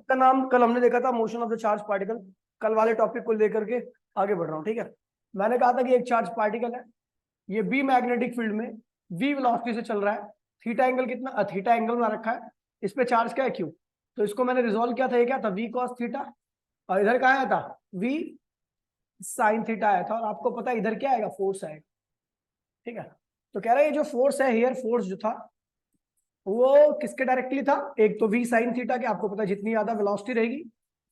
का नाम कल हमने देखा था motion of the charge particle. कल वाले टॉपिक को लेकर के आगे बढ़ रहा हूँ, ठीक है। मैंने कहा था कि एक चार्ज पार्टिकल है, ये बी मैग्नेटिक फील्ड में वी वेलोसिटी से चल रहा है। थीटा एंगल कितना, थीटा एंगल में रखा है, इस पे चार्ज क्या है, क्यू। तो इसको मैंने रिजोल्व किया था, ये क्या था, वी कॉस थीटा, और इधर क्या आया था, वी साइन थीटा आया था। और आपको पता है इधर क्या आएगा, फोर्स आएगा, ठीक है। तो कह रहा है ये जो फोर्स है हियर, फोर्स जो था वो किसके डायरेक्टली था, एक तो वी साइन थीटा के। आपको पता है जितनी ज्यादा वेलोसिटी रहेगी,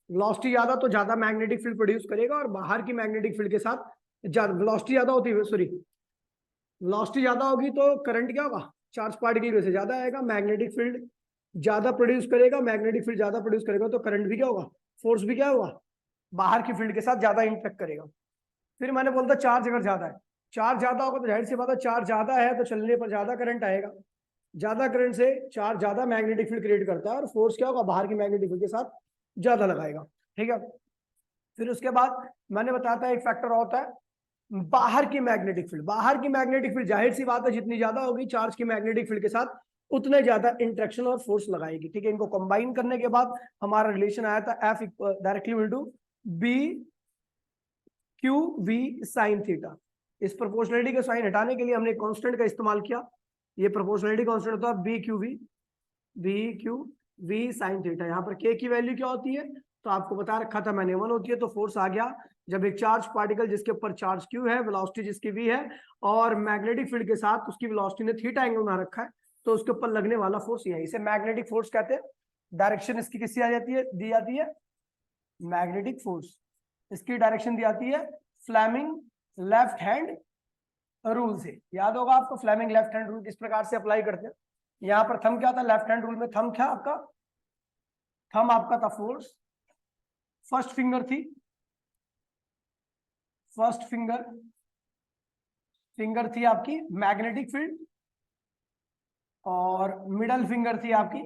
वेलोसिटी ज्यादा तो ज्यादा मैग्नेटिक फील्ड प्रोड्यूस करेगा, और बाहर की मैग्नेटिक फील्ड के साथ वेलोसिटी ज्यादा होती है, सॉरी वेलोसिटी ज्यादा होगी तो करंट क्या होगा, चार्ज पार्टिकल की वजह से ज्यादा आएगा। मैग्नेटिक फील्ड ज्यादा प्रोड्यूस करेगा, मैग्नेटिक फील्ड ज्यादा प्रोड्यूस करेगा तो करंट भी क्या होगा, फोर्स भी क्या होगा, बाहर की फील्ड के साथ ज्यादा इंटरेक्ट करेगा। फिर मैंने बोलता चार्ज अगर ज्यादा है, चार्ज ज्यादा होगा तो जाहिर सी बात है, चार्ज ज्यादा है तो चलने पर ज्यादा करंट आएगा। ज्यादा करंट से चार्ज ज्यादा मैग्नेटिक फील्ड क्रिएट करता है, और फोर्स क्या होगा, बाहर की मैग्नेटिक फील्ड के साथ ज्यादा लगाएगा, ठीक है। फिर उसके बाद मैंने बताया था एक फैक्टर होता है बाहर की मैग्नेटिक फील्ड। बाहर की मैग्नेटिक फील्ड जाहिर सी बात है जितनी ज्यादा होगी चार्ज की मैग्नेटिक फील्ड के साथ उतने ज्यादा इंट्रैक्शन और फोर्स लगाएगी, ठीक है। इनको कंबाइन करने के बाद हमारा रिलेशन आया था F directly equal to B Q V sine theta. इस प्रोपोर्शनलिटी के साइन हटाने के लिए हमने कांस्टेंट का इस्तेमाल किया। ये प्रोपोर्शनलिटी कांस्टेंट होता है B Q V sine theta. यहाँ पर के की वैल्यू क्या होती है, तो आपको बता रखा था मैंने, 1 होती है। तो फोर्स आ गया जब एक चार्ज पार्टिकल जिसके ऊपर चार्ज क्यू है, वेलोसिटी जिसकी वी है, और मैग्नेटिक फील्ड के साथ उसकी वेलोसिटी ने थीटा एंगल बना रखा है, तो उसके ऊपर लगने वाला फोर्स ये है। इसे मैग्नेटिक फोर्स कहते हैं। डायरेक्शन इसकी किससे आ जाती है, दी जाती है मैग्नेटिक फोर्स। इसकी डायरेक्शन दी जाती है फ्लेमिंग लेफ्ट हैंड रूल से। याद होगा आपको फ्लेमिंग लेफ्ट हैंड रूल किस प्रकार से अप्लाई करते हैं। यहाँ पर थंब क्या था, लेफ्ट हैंड रूल में थंब क्या आपका, थंब आपका था फोर्स, फर्स्ट फिंगर थी आपकी मैग्नेटिक फील्ड, और मिडल फिंगर थी आपकी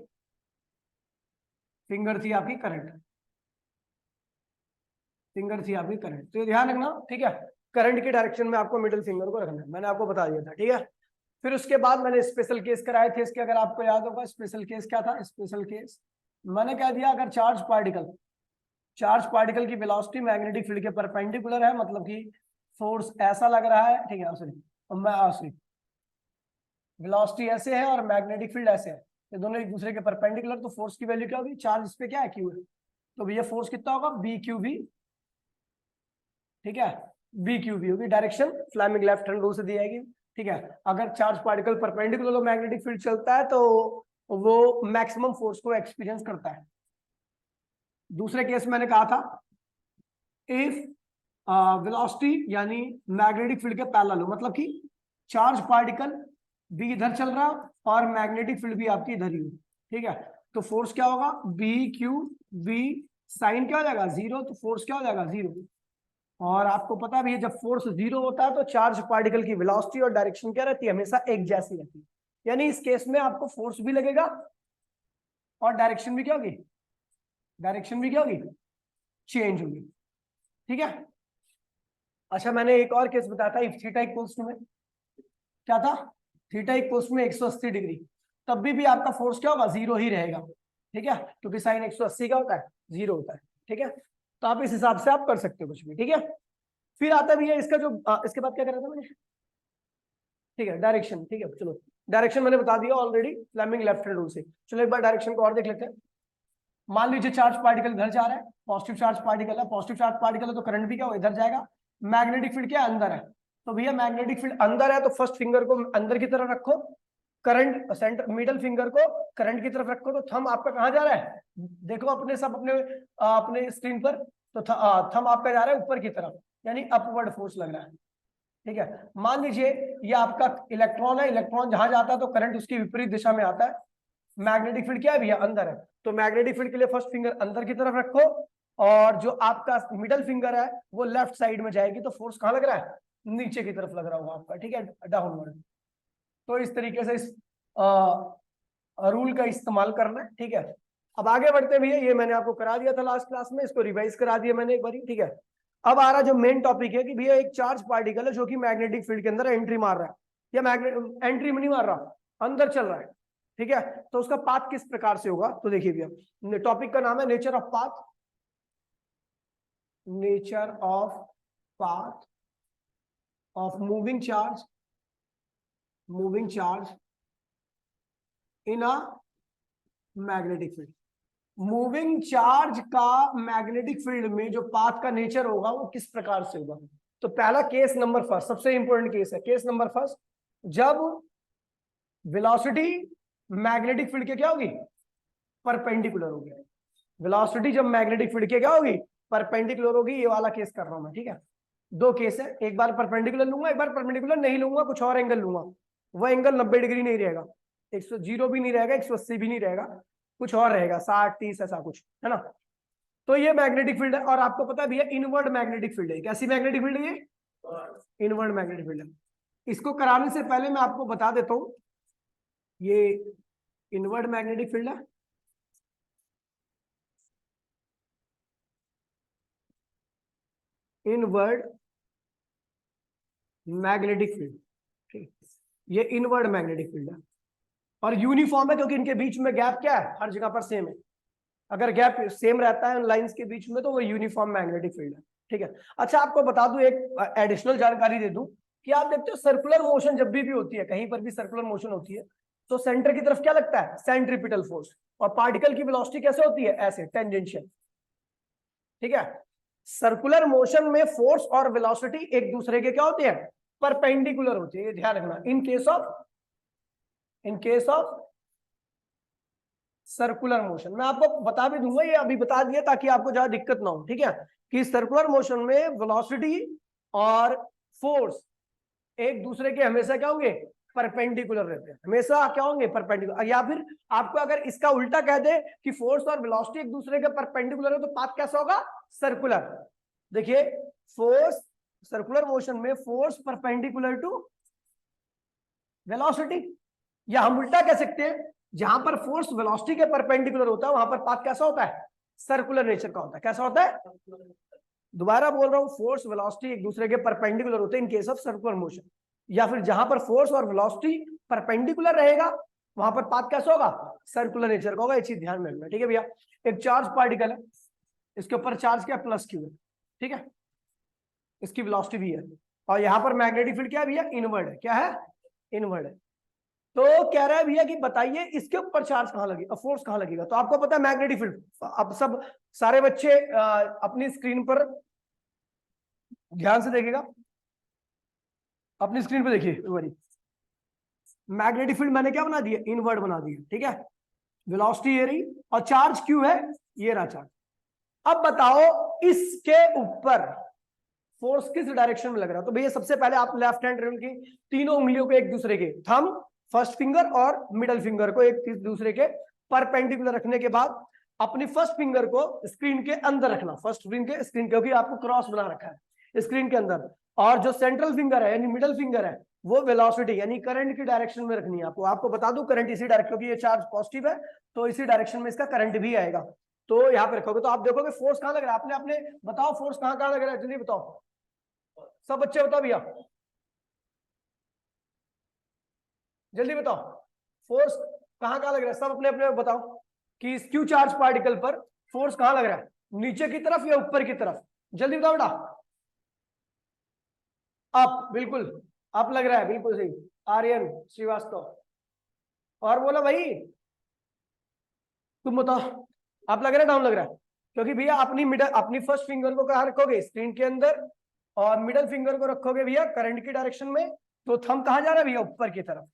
करंट, तो ये ध्यान रखना, ठीक है। करंट की डायरेक्शन में आपको मिडिल फिंगर को रखना है, मैंने आपको बता दिया था, ठीक है। फिर उसके बाद मैंने स्पेशल केस कराए थे इसके, अगर आपको याद होगा स्पेशल केस क्या था। स्पेशल केस मैंने कह दिया अगर चार्ज पार्टिकल की वेलोसिटी मैग्नेटिक फील्ड के परपेंडिकुलर है, मतलब कि फोर्स ऐसा लग रहा है, ठीक है, सॉरी वेलोसिटी ऐसे है और मैग्नेटिक फील्ड ऐसे है, ये दोनों एक दूसरे के परपेंडिकुलर, तो फोर्स की वैल्यू क्या होगी, चार्ज इस पे क्या है, क्यू है, तो भैया फोर्स कितना होगा, बी क्यू वी, ठीक है। बी क्यू वी होगी, direction Fleming left hand rule से दी जाएगी, ठीक है। अगर charge particle perpendicular magnetic field चलता है तो वो मैक्सिमम फोर्स को एक्सपीरियंस करता है। दूसरे केस मैंने कहा था इफ वेलोसिटी यानी मैग्नेटिक फील्ड के पैरेलल हो, मतलब कि चार्ज पार्टिकल भी इधर चल रहा और मैग्नेटिक फील्ड भी आपकी इधर ही हो, ठीक है। तो फोर्स क्या होगा, बी क्यू वी साइन क्या हो जाएगा, 0, तो फोर्स क्या हो जाएगा, 0। और आपको पता भी है जब फोर्स 0 होता है तो चार्ज पार्टिकल की वेलोसिटी और डायरेक्शन क्या रहती है, हमेशा एक जैसी रहती है। यानी इस केस में आपको फोर्स भी लगेगा और डायरेक्शन भी क्या होगी, चेंज होगी, ठीक है। अच्छा मैंने एक और केस बताया था, इफ थीटा इक्वल्स टू में क्या था, थीटा इक्वल्स में 180 डिग्री, तब भी आपका फोर्स क्या होगा, 0 ही रहेगा, ठीक है, क्योंकि साइन 180 का होता है, 0 होता है, ठीक है। तो आप इस हिसाब से आप कर सकते हो कुछ भी, ठीक है। फिर आता भी है इसका जो इसके बाद क्या करा था मैंने, ठीक है, डायरेक्शन, ठीक है। चलो डायरेक्शन मैंने बता दिया already Fleming left hand rule से। चलो एक बार डायरेक्शन को और देख लेते हैं। मान लीजिए चार्ज पार्टिकल इधर जा रहा है, पॉजिटिव चार्ज पार्टिकल है तो करंट भी क्या हो, इधर जाएगा। मैग्नेटिक फील्ड क्या अंदर है, तो भैया मैग्नेटिक फील्ड अंदर है तो फर्स्ट फिंगर को अंदर की तरफ रखो, करंट सेंटर मिडल फिंगर को करंट की तरफ रखो, तो थंब आपका कहाँ जा रहा है, देखो अपने स्क्रीन पर, तो थंब आपका जा रहा है ऊपर की तरफ, यानी अपवर्ड फोर्स लग रहा है, ठीक है। मान लीजिए ये आपका इलेक्ट्रॉन है, इलेक्ट्रॉन जहां जाता है तो करंट उसकी विपरीत दिशा में आता है। मैग्नेटिक फील्ड क्या है भैया, अंदर है, तो मैग्नेटिक फील्ड के लिए फर्स्ट फिंगर अंदर की तरफ रखो, और जो आपका मिडल फिंगर है वो लेफ्ट साइड में जाएगी, तो फोर्स कहां लग रहा है, नीचे की तरफ लग रहा होगा आपका, ठीक है, डाउनवर्ड। तो इस तरीके से इस रूल का इस्तेमाल करना है, ठीक है। अब आगे बढ़ते हैं भैया, ये मैंने आपको करा दिया था लास्ट क्लास में, इसको रिवाइज करा दिया मैंने एक बार, ठीक है। अब आ रहा जो मेन टॉपिक है कि भैया एक चार्ज पार्टिकल है जो कि मैग्नेटिक फील्ड के अंदर एंट्री मार रहा है, या मैग्नेट एंट्री में नहीं मार रहा, अंदर चल रहा है, ठीक है, तो उसका पाथ किस प्रकार से होगा, तो देखिए भैया टॉपिक का नाम है nature of path, nature of path of moving charge in a magnetic field. Moving charge का मैग्नेटिक फील्ड में जो पाथ का नेचर होगा वो किस प्रकार से होगा। तो पहला केस नंबर फर्स्ट, सबसे इंपॉर्टेंट केस है केस नंबर फर्स्ट, जब वेलोसिटी मैग्नेटिक फील्ड के क्या होगी, परपेंडिकुलर होगी। वेलोसिटी जब मैग्नेटिक फील्ड के क्या होगी, परपेंडिकुलर होगी। ये वाला केस कर रहा हूं मैं, ठीक है। दो केस है, एक बार परपेंडिकुलर लूंगा, एक बार परपेंडिकुलर नहीं लूंगा, कुछ और एंगल लूंगा। वह एंगल 90 डिग्री नहीं रहेगा, 100 भी नहीं रहेगा, 180 भी नहीं रहेगा, कुछ और रहेगा, 60 30 ऐसा कुछ, है ना। तो ये मैग्नेटिक फील्ड है, और आपको पता है भैया इनवर्ड मैग्नेटिक फील्ड है। कैसी मैग्नेटिक फील्ड है ये, इनवर्ड मैग्नेटिक फील्ड है। इसको कराने से पहले मैं आपको बता देता हूं, ये इनवर्ड मैग्नेटिक फील्ड है, इनवर्ड मैग्नेटिक फील्ड, ठीक, ये इनवर्ड मैग्नेटिक फील्ड है और यूनिफॉर्म है, क्योंकि इनके बीच में गैप क्या है, हर जगह पर सेम है। अगर गैप सेम रहता है लाइंस के बीच में तो वो यूनिफॉर्म मैग्नेटिक फील्ड है, ठीक है। अच्छा, आपको बता दूं, एक एडिशनल जानकारी दे दूं कि आप देखते हो सर्कुलर मोशन जब भी होती है, कहीं पर भी सर्कुलर मोशन होती है, तो सेंटर की तरफ क्या लगता है, सेंट्रीपिटल फोर्स, और पार्टिकल की वेलोसिटी कैसे होती है, ऐसे टेंजेंशियल, ठीक है। सर्कुलर मोशन में फोर्स और वेलोसिटी एक दूसरे के क्या होते हैं, परपेंडिकुलर होते हैं, ध्यान रखना। In case of circular motion, मैं आपको बता भी दूंगा, ये अभी बता दिया ताकि आपको ज्यादा दिक्कत ना हो, ठीक है। कि सर्कुलर मोशन में वेलोसिटी और फोर्स एक दूसरे के हमेशा क्या होंगे, परपेंडिकुलर रहते हैं, हमेशा क्या होंगे, परपेंडिकुलर। या फिर आपको अगर इसका उल्टा कह दे कि फोर्स और वेलोसिटी एक दूसरे के परपेंडिकुलर है, तो पाथ कैसा होगा, सर्कुलर। देखिए, फोर्स, सर्कुलर मोशन में फोर्स परपेंडिकुलर टू वेलोसिटी, या हम उल्टा कह सकते हैं, जहां पर फोर्स वेलोसिटी के परपेंडिकुलर होता है वहां पर पाथ कैसा होता है, सर्कुलर नेचर का होता है। कैसा होता है, दोबारा बोल रहा हूं, फोर्स वेलोसिटी एक दूसरे के परपेंडिकुलर होते हैं in case of circular motion. या फिर जहां पर फोर्स और वेलोसिटी परपेंडिकुलर रहेगा वहां पर पाथ कैसा होगा, सर्कुलर नेचर का होगा। ये चीज ध्यान में रखना, ठीक है भैया। एक चार्ज पार्टिकल है, इसके ऊपर चार्ज क्या, प्लस क्यू है, ठीक है, इसकी वेलोसिटी भी है, और यहाँ पर मैग्नेटिक फील्ड क्या है भैया, इनवर्ड है। क्या है, इनवर्ड है। तो कह रहा है भैया कि बताइए इसके ऊपर चार्ज कहां लगेगा, फोर्स कहां लगेगा। तो आपको पता है मैग्नेटिक फील्ड, अब सब सारे बच्चे अपनी स्क्रीन पर ध्यान से देखिएगा, अपनी स्क्रीन पर देखिए, मैग्नेटिक फील्ड मैंने क्या बना दिया, इनवर्ड बना दिया, ठीक है। वेलोसिटी ये रही और चार्ज क्यू है, ये रहा चार्ज। अब बताओ इसके ऊपर फोर्स किस डायरेक्शन में लग रहा है। तो भैया सबसे पहले आप लेफ्ट हैंड रूल की तीनों उंगलियों को एक दूसरे के, थंब, फर्स्ट फिंगर और मिडल फिंगर को एक दूसरे के परपेंडिकुलर रखने के बाद अपनी फर्स्ट फिंगर को स्क्रीन के अंदर रखना, फर्स्ट फिंगर स्क्रीन, क्योंकि आपको क्रॉस बना रखा है स्क्रीन के अंदर, और जो सेंट्रल फिंगर है यानी मिडल फिंगर है वो वेलोसिटी यानी करंट की डायरेक्शन में रखनी है। आपको बता दूं करंट इसी डायरेक्शन, क्योंकि ये चार्ज पॉजिटिव है तो इसी डायरेक्शन में इसका करंट भी आएगा। तो यहाँ पे रखोगे तो आप देखोगे फोर्स कहां लग रहा है, आपने अपने बताओ फोर्स कहां कहां लग रहा है, जल्दी बताओ, सब बच्चे बताओ भैया, जल्दी बताओ, फोर्स कहां कहां लग रहा है, सब अपने अपने बताओ कि इस क्यू चार्ज पार्टिकल पर फोर्स कहां लग रहा है, नीचे की तरफ या ऊपर की तरफ, जल्दी बताओ बेटा। अप, बिल्कुल अप लग रहा है, बिल्कुल सही, आर्यन श्रीवास्तव। और बोलो भाई, तुम बताओ, अप लग रहा है डाउन लग रहा है, क्योंकि भैया अपनी फर्स्ट फिंगर को कहां रखोगे, स्क्रीन के अंदर, और मिडल फिंगर को रखोगे भैया करंट की डायरेक्शन में, तो थंब कहां जा रहा है भैया, ऊपर की तरफ।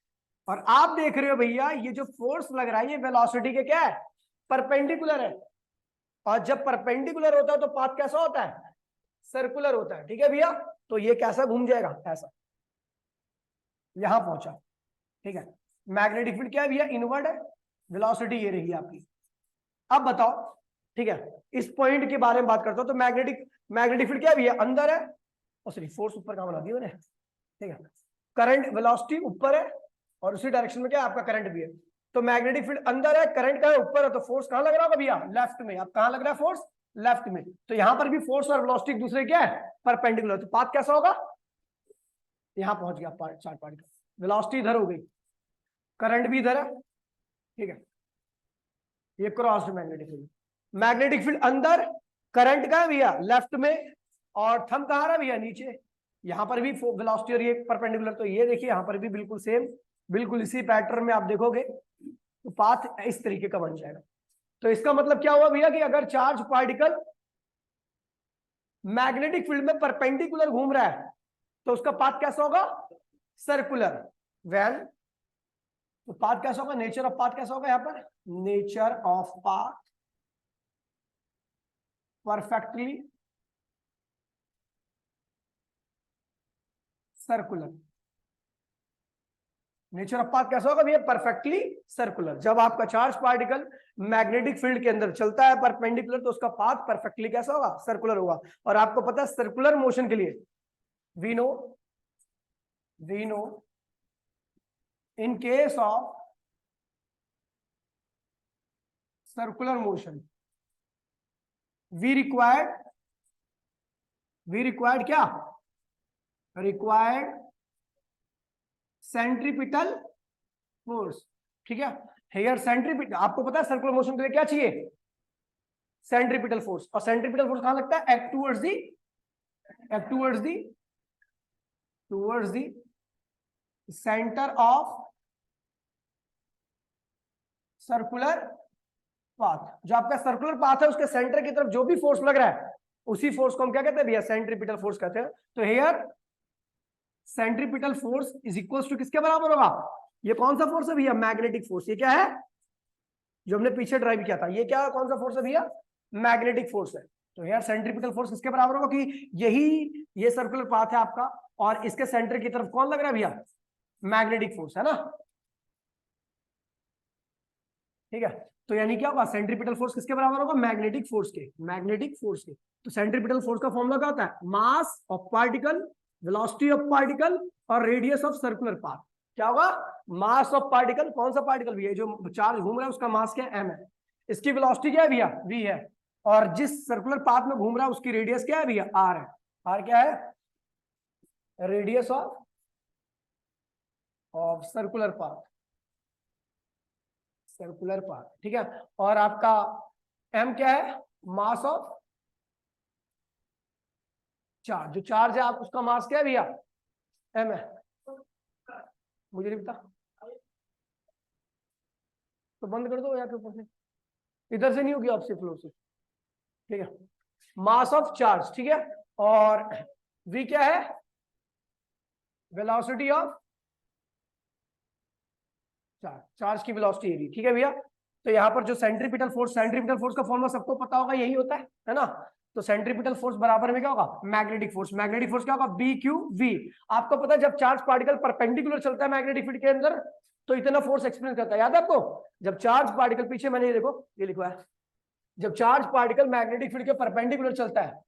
और आप देख रहे हो भैया ये जो फोर्स लग रहा है ये वेलोसिटी के क्या है, परपेंडिकुलर है, और जब परपेंडिकुलर होता है तो पाथ कैसा होता है, सर्कुलर होता है, ठीक है भैया। तो ये कैसा घूम जाएगा, ऐसा यहां पहुंचा, ठीक है। मैग्नेटिक फील्ड क्या है भैया, इनवर्ड है, वेलोसिटी ये रही आपकी। अब बताओ, ठीक है, इस पॉइंट के बारे में बात करता हूं। तो मैग्नेटिक फील्ड क्या है भैया, अंदर है, और सॉरी फोर्स ऊपर कहां बना दिया मैंने, ठीक है। करंट वेलोसिटी ऊपर है और उसी डायरेक्शन में क्या है आपका करंट भी है। तो मैग्नेटिक फील्ड अंदर है, करंट का है ऊपर है, तो फोर्स कहां लग रहा होगा भैया, लेफ्ट में। अब कहां लग रहा है फोर्स, लेफ्ट में। तो यहां पर भी फोर्स और वेलोसिटी एक दूसरे क्या है, परपेंडिकुलर। तो पाथ कैसा होगा, यहां पहुंच गया चार्ज पार्टिकल, वेलोसिटी इधर हो गई, करंट भी इधर है, ठीक है, ये crossed magnetic field. Magnetic field अंदर, करंट का है भैया लेफ्ट में, और थंब कहाँ रहा भैया नीचे। यहाँ पर भी वेलोसिटी और ये परपेंडिकुलर, तो ये देखिए यहाँ पर भी बिल्कुल सेम, बिल्कुल इसी पैटर्न में आप देखोगे तो पाथ इस तरीके का बन जाएगा। तो इसका मतलब क्या हुआ भैया कि अगर चार्ज पार्टिकल मैग्नेटिक फील्ड में परपेंडिकुलर घूम रहा है तो उसका पाथ कैसा होगा, सर्कुलर। वेल तो पाथ कैसा होगा, नेचर ऑफ पाथ कैसा होगा, यहां पर nature of path perfectly circular. Nature of path कैसा होगा भैया, परफेक्टली सर्कुलर। जब आपका चार्ज पार्टिकल मैग्नेटिक फील्ड के अंदर चलता है परपेंडिकुलर तो उसका पाथ परफेक्टली कैसा होगा, सर्कुलर होगा। और आपको पता है सर्कुलर मोशन के लिए we know in case of circular motion we required क्या, required सेंट्रीपिटल फोर्स। ठीक है, हेयर सेंट्रीपिटल, आपको पता है सर्कुलर मोशन के लिए क्या चाहिए, सेंट्रीपिटल फोर्स। और सेंट्रीपिटल फोर्स कहां लगता है, towards the centre of circular path. जो आपका सर्कुलर पाथ है उसके सेंटर की तरफ जो भी फोर्स लग रहा है उसी फोर्स को हम क्या कहते हैं भैया, सेंट्रीपिटल फोर्स कहते हैं। तो here centripetal force is equals to किसके बराबर होगा, ये कौन सा फोर्स है भैया, मैग्नेटिक फोर्स। ये क्या है जो हमने पीछे ड्राइव किया था, ये क्या कौन सा फोर्स है भैया, मैग्नेटिक फोर्स है। तो हेयर सेंट्रीपिटल फोर्स किसके बराबर होगा कि यही ये सर्कुलर पाथ है आपका और इसके सेंटर की तरफ कौन लग रहा है भैया, मैग्नेटिक फोर्स है ना। ठीक है, तो यानी क्या होगा, सेंट्रीपिटल फोर्स किसके बराबर होगा, मैग्नेटिक फोर्स के। तो सेंट्रीपिटल फोर्स का फॉर्मूला क्या होता है, mass of particle, velocity of particle और रेडियस ऑफ सर्कुलर पाथ। क्या होगा, मास ऑफ पार्टिकल, कौन सा पार्टिकल भैया, जो चार्ज घूम रहा है उसका मास क्या है, m है। इसकी वेलोसिटी क्या है भैया, v है। और जिस सर्कुलर पाथ में घूम रहा है उसकी रेडियस क्या है भैया, r है। r क्या है, रेडियस ऑफ सर्कुलर पाथ, ठीक है। और आपका m क्या है, मास ऑफ चार्ज, जो चार्ज है आप उसका मास क्या है भैया, m है। मुझे नहीं पता, तो बंद कर दो या फिर ऊपर से, इधर से नहीं होगी आपसे फ्लो से। ठीक है, मास ऑफ चार्ज, ठीक है। और v क्या है, वेलोसिटी ऑफ चार्ज की वेलोसिटी है, ठीक है भैया। तो यहाँ पर जो सेंट्रीपिटल फोर्स का फॉर्मूला सबको पता होगा, यही होता है ना। तो सेंट्रीपिटल फोर्स बराबर में क्या होगा, मैग्नेटिक फोर्स क्या होगा, बी क्यू वी। आपको पता है जब चार्ज पार्टिकल परपेंडिकुलर चलता है मैग्नेटिक फील्ड के अंदर तो इतना फोर्स एक्सपीरियंस करता है, याद है आपको। जब चार्ज पार्टिकल, पीछे मैंने ये देखो ये लिखा है, जब चार्ज पार्टिकल मैग्नेटिक फील्ड के परपेंडिकुलर चलता है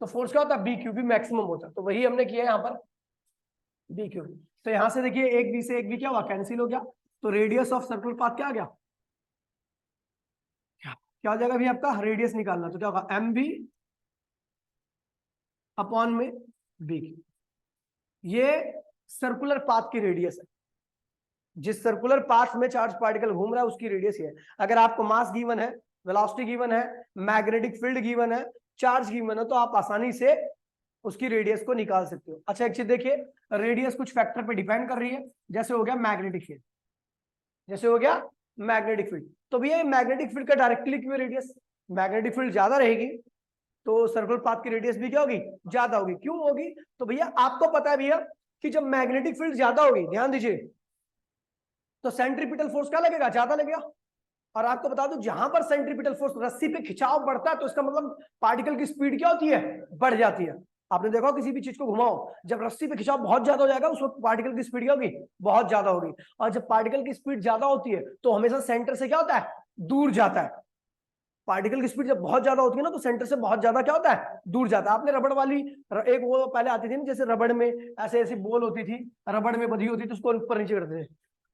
तो फोर्स क्या होता है, बी क्यू वी मैक्सिमम होता है। तो वही हमने किया यहाँ पर, बी क्यू। तो यहां से देखिए एक बी से एक बी क्या हुआ, कैंसिल हो गया। तो रेडियस ऑफ सर्कुलर पाथ क्या आ गया, क्या हो जाएगा भी आपका, रेडियस निकालना तो क्या होगा, एम बी अपॉन में बी। ये सर्कुलर पाथ की रेडियस है, जिस सर्कुलर पाथ में चार्ज पार्टिकल घूम रहा है उसकी रेडियस है। अगर आपको मास गिवन है, वेलोसिटी गिवन है, मैग्नेटिक फील्ड गिवन है, चार्ज गिवन है, तो आप आसानी से उसकी रेडियस को निकाल सकते हो। अच्छा एक चीज देखिए, रेडियस कुछ फैक्टर पे डिपेंड कर रही है, जैसे हो गया मैग्नेटिक फील्ड, तो भैया मैग्नेटिक फील्ड का डायरेक्टली क्यों रेडियस, मैग्नेटिक फील्ड ज्यादा रहेगी तो सर्कुलर पाथ की रेडियस भी क्या होगी, ज्यादा होगी। क्यों होगी, तो भैया आपको पता है भैया कि जब मैग्नेटिक फील्ड ज्यादा होगी, ध्यान दीजिए, तो सेंट्रीपिटल फोर्स क्या लगेगा, ज्यादा लगेगा। और आपको बता दूं जहां पर सेंट्रीपिटल फोर्स, रस्सी पे खिंचाव बढ़ता है तो इसका मतलब पार्टिकल की स्पीड क्या होती है, बढ़ जाती है। आपने देखा किसी भी चीज को घुमाओ, जब रस्सी पे खिंचाव बहुत ज्यादा हो जाएगा उस वक्त पार्टिकल की स्पीड क्या होगी, बहुत ज्यादा होगी। और जब पार्टिकल की स्पीड ज्यादा होती है तो हमेशा सेंटर से क्या होता है, दूर जाता है। पार्टिकल की स्पीड जब बहुत ज्यादा होती है ना तो सेंटर से बहुत ज्यादा क्या होता है, दूर जाता है। आपने रबड़ वाली एक वो पहले आती थी ना, जैसे रबड़ में ऐसे ऐसी बॉल होती थी, रबड़ में बधी होती थी, उसको ऊपर नीचे करते थे।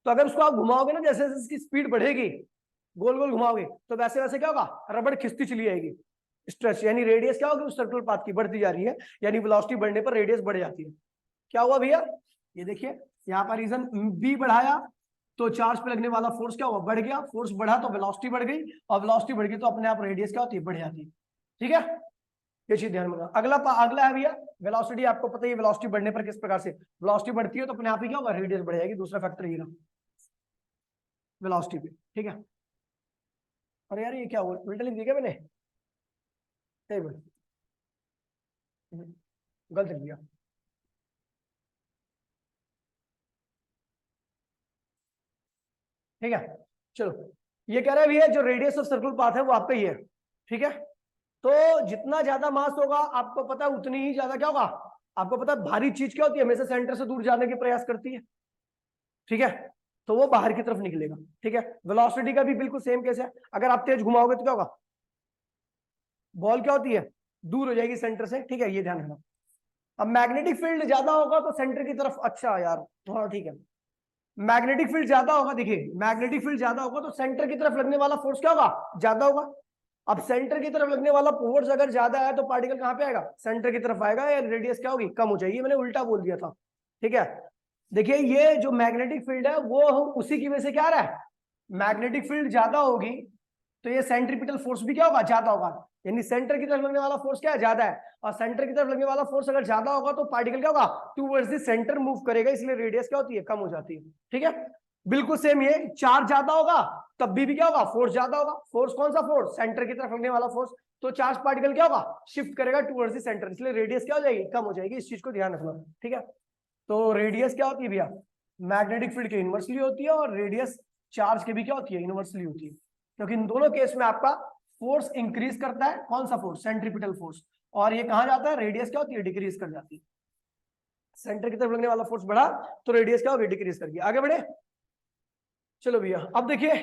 तो अगर उसको आप घुमाओगे ना, जैसे जैसे इसकी स्पीड बढ़ेगी, गोल गोल घुमाओगे, तो वैसे वैसे क्या होगा, रबड़ खिंचती चली जाएगी। स्ट्रेच यानी रेडियस क्या होगी उस सर्कुलर पाथ की, बढ़ती जा रही है, यानी वेलोसिटी बढ़ने पर रेडियस बढ़ जाती है। क्या हुआ भैया, ये देखिए यहाँ पर रीजन बी बढ़ाया तो चार्ज पे लगने वाला फोर्स क्या हुआ, बढ़ गया, फोर्स बढ़ा तो वेलोसिटी बढ़ गई, और वेलोसिटी बढ़ गई तो अपने आप रेडियस क्या होती है, बढ़ जाती है। ठीक है, ये चीज ध्यान में रखना। अगला है भैया वेलोसिटी। आपको पता है वेलोसिटी बढ़ने पर किस प्रकार से, वेलोसिटी बढ़ती है तो अपने आप ही क्या होगा, रेडियस बढ़ जाएगी। दूसरा फैक्टर ये रहा वेलोसिटी पे। ठीक है, और यार ये क्या हुआ, उल्टा लिख दिया मैंने, गलत लिख दिया। ठीक है, चलो ये कह रहा है भैया जो रेडियस ऑफ सर्कुलर पाथ है वो आप पे ही है। ठीक है, तो जितना ज्यादा मास होगा आपको पता है उतनी ही ज्यादा क्या होगा, आपको पता है भारी चीज क्या होती है, हमेशा सेंटर से दूर जाने के प्रयास करती है। ठीक है, तो वो बाहर की तरफ निकलेगा। ठीक है, वेलोसिटी का भी बिल्कुल सेम केस है। अगर आप तेज घुमाओगे तो क्या होगा, बॉल क्या होती है, दूर हो जाएगी सेंटर से। ठीक है, ये ध्यान रखना। अब मैग्नेटिक फील्ड ज्यादा होगा तो सेंटर की तरफ, अच्छा यार थोड़ा ठीक है, मैग्नेटिक फील्ड ज्यादा होगा, देखिए मैग्नेटिक फील्ड ज्यादा होगा तो सेंटर की तरफ लगने वाला फोर्स क्या होगा, ज्यादा होगा। अब सेंटर की तरफ लगने वाला फोर्स अगर ज्यादा है तो पार्टिकल कहां पे आएगा, सेंटर की तरफ आएगा, या रेडियस क्या होगी, कम हो जाएगी। मैंने उल्टा बोल दिया था। ठीक है, देखिए ये जो मैग्नेटिक फील्ड है वो उसी की वजह से क्या आ रहा है, मैग्नेटिक फील्ड ज्यादा होगी तो ये सेंट्रीपिटल फोर्स भी क्या होगा, ज्यादा होगा। यानी सेंटर की तरफ लगने वाला फोर्स क्या है, ज्यादा है, और सेंटर की तरफ लगने वाला फोर्स अगर ज्यादा होगा तो पार्टिकल क्या होगा, टूवर्ड्स द सेंटर मूव करेगा, इसलिए रेडियस क्या होती है, कम हो जाती है। ठीक है, बिल्कुल सेम ये, चार्ज ज्यादा होगा तब भी क्या होगा, फोर्स ज्यादा होगा। फोर्स कौन सा फोर्स, सेंटर की तरफ लगने वाला फोर्स, तो चार्ज पार्टिकल क्या होगा, शिफ्ट करेगा टूवर्ड्स द सेंटर, इसलिए रेडियस क्या हो जाएगी, कम हो जाएगी। इस चीज को ध्यान रखना। ठीक है, तो रेडियस क्या होती है भैया, मैग्नेटिक फील्ड के इनवर्सली होती है, और रेडियस चार्ज के भी क्या होती है, इनवर्सली होती है। क्योंकि इन दोनों केस में आपका फोर्स इंक्रीज करता है, कौन सा फोर्स, सेंट्रीपिटल फोर्स, और ये कहां जाता है, रेडियस क्या होती है, डिक्रीज कर जाती है। सेंटर की तरफ लगने वाला फोर्स बढ़ा तो रेडियस क्या होगी, डिक्रीज कर गया। आगे बढ़े, चलो भैया अब देखिए,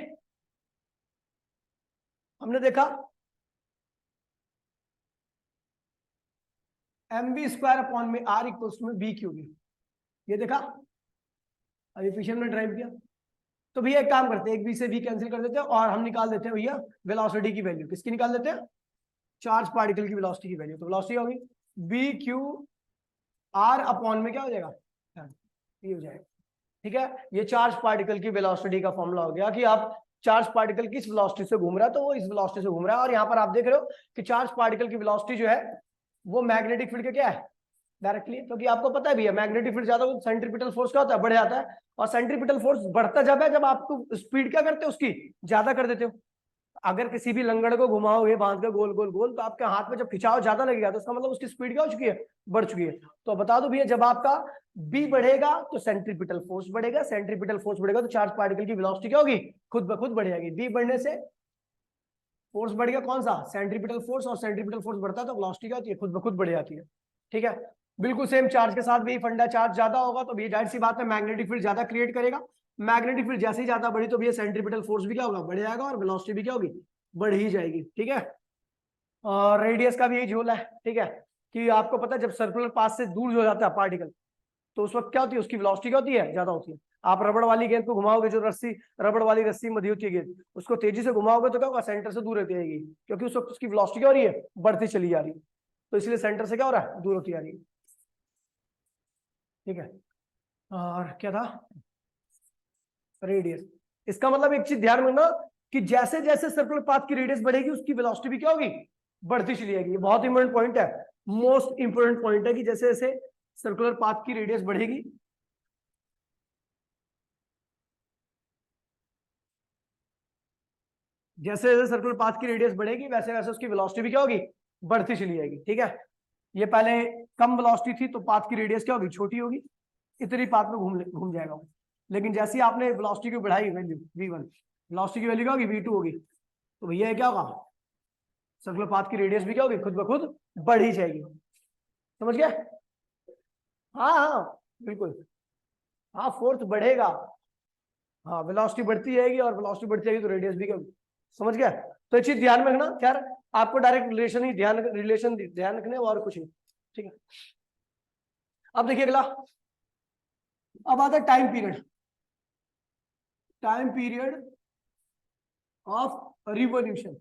हमने देखा mv² अपॉन में r इक्वल्स में b क्यूब, ये देखा, अभी पीछे हमने ड्राइव किया। तो भैया एक काम करते हैं, एक बी से बी कैंसिल कर देते हैं और हम निकाल देते हैं भैया वेलोसिटी की वैल्यू। किसकी निकाल देते हैं, चार्ज पार्टिकल की वेलोसिटी की वैल्यू। तो वेलोसिटी होगी बी क्यू आर अपॉन में क्या हो जाएगा, ये हो जाएगा। ठीक है, ये चार्ज पार्टिकल की वेलोसिटी का फॉर्मूला हो गया कि आप चार्ज पार्टिकल किस वेलोसिटी से घूम रहा है तो वो इस वेलोसिटी से घूम रहा है। और यहाँ पर आप देख रहे हो कि चार्ज पार्टिकल की वेलोसिटी जो है वो मैग्नेटिक फील्ड का क्या है, डायरेक्टली। क्योंकि आपको पता है भैया मैग्नेटिक फील्ड ज्यादा हो सेंट्रीपिटल फोर्स क्या होता है, बढ़ जाता है। और सेंट्रीपिटल फोर्स बढ़ता जब है जब आपको स्पीड क्या करते हो, उसकी ज्यादा कर देते हो। अगर किसी भी लंगड़ को घुमाओगे बांध के गोल गोल गोल तो आपके हाथ में जब खिंचाव ज्यादा लगेगा तो उसका मतलब उसकी स्पीड क्या हो चुकी है, बढ़ चुकी है। तो बता दो भैया जब आपका बी बढ़ेगा तो सेंट्रीपिटल फोर्स बढ़ेगा, सेंट्रीपिटल फोर्स बढ़ेगा तो चार्ज पार्टिकल की वेलोसिटी क्या होगी, खुद ब खुद बढ़ जाएगी। बी बढ़ने से फोर्स बढ़ गया, कौन सा, सेंट्रीपिटल फोर्स, और सेंट्रीपिटल फोर्स बढ़ता है तो वेलोसिटी क्या होती है, खुद ब खुद बढ़ जाती है। ठीक है, बिल्कुल सेम चार्ज के साथ भी फंडा, चार्ज ज्यादा होगा तो भी जाहिर सी बात है मैग्नेटिक फील्ड ज्यादा क्रिएट करेगा। मैग्नेटिक फील्ड जैसे ही ज्यादा बढ़ी तो भी सेंट्रीपिटल फोर्स भी क्या होगा, बढ़ जाएगा, और वेलोसिटी भी क्या होगी, बढ़ ही जाएगी। ठीक है, और रेडियस का भी यही झोल है। ठीक है, कि आपको पता है जब सर्कुलर पाथ से दूर हो जाता है पार्टिकल तो उस वक्त क्या होती है, उसकी वेलोसिटी क्या होती है, ज्यादा होती है। आप रबड़ वाली गेंद को घुमाओगे, जो रस्सी रबड़ वाली रस्सी में होती है गेंद, उसको तेजी से घुमाओगे तो क्या होगा, सेंटर से दूर होती जाएगी, क्योंकि उस वक्त उसकी वेलोसिटी क्या हो रही है, बढ़ती चली जा रही है। तो इसलिए सेंटर से क्या हो रहा है, दूर होती जा रही है। ठीक है, और क्या था, रेडियस। इसका मतलब एक चीज ध्यान रखना कि जैसे जैसे सर्कुलर पाथ की रेडियस बढ़ेगी उसकी वेलोसिटी भी क्या होगी, बढ़ती चली जाएगी। ये बहुत इंपॉर्टेंट पॉइंट है, मोस्ट इंपॉर्टेंट पॉइंट है कि जैसे जैसे सर्कुलर पाथ की रेडियस बढ़ेगी जैसे जैसे सर्कुलर पाथ की रेडियस बढ़ेगी वैसे वैसे उसकी वेलोसिटी भी क्या होगी, बढ़ती चली जाएगी। ठीक है, ये पहले कम वेलोसिटी थी तो पाथ की रेडियस क्या होगी, छोटी होगी, इतनी पाथ में घूम जाएगा वो। लेकिन जैसे ही आपने वेलोसिटी की बढ़ाई वैल्यू v1, वेलोसिटी की वैल्यू क्या होगी, v2 होगी, तो भैया क्या होगा, सर्कुलर पाथ की रेडियस भी क्या होगी, खुद ब खुद बढ़ ही जाएगी। समझ गया, हाँ हाँ बिल्कुल, हाँ फोर्स बढ़ेगा, हाँ वेलोसिटी बढ़ती जाएगी, और वेलोसिटी बढ़ती जाएगी तो रेडियस भी क्या होगी। समझ गया, तो ये चीज ध्यान में रखना। यार आपको डायरेक्ट रिलेशन ध्यान रखने और कुछ नहीं। ठीक है, अब देखिए अगला, अब आता है time period, time period of revolution.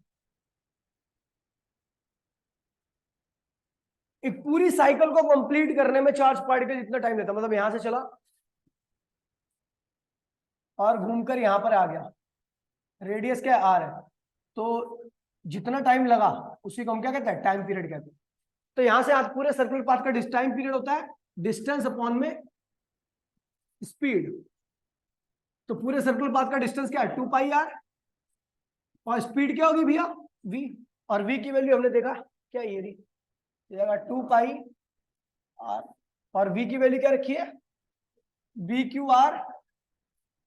एक पूरी साइकिल को कंप्लीट करने में चार्ज पार्टिकल इतना टाइम लेता है, मतलब यहां से चला, और घूमकर यहाँ पर आ गया, रेडियस क्या आर है, तो जितना टाइम लगा उसी को हम क्या कहते हैं, टाइम पीरियड कहते हैं। तो यहां से आज पूरे सर्कुलर पाथ का टाइम पीरियड होता है डिस्टेंस अपॉन में स्पीड। तो पूरे सर्कुलर पाथ का डिस्टेंस क्या है, 2πr, और स्पीड क्या होगी भैया, v, और v की वैल्यू हमने देखा क्या, ये रही 2πr, और v की वैल्यू क्या रखी है, bqr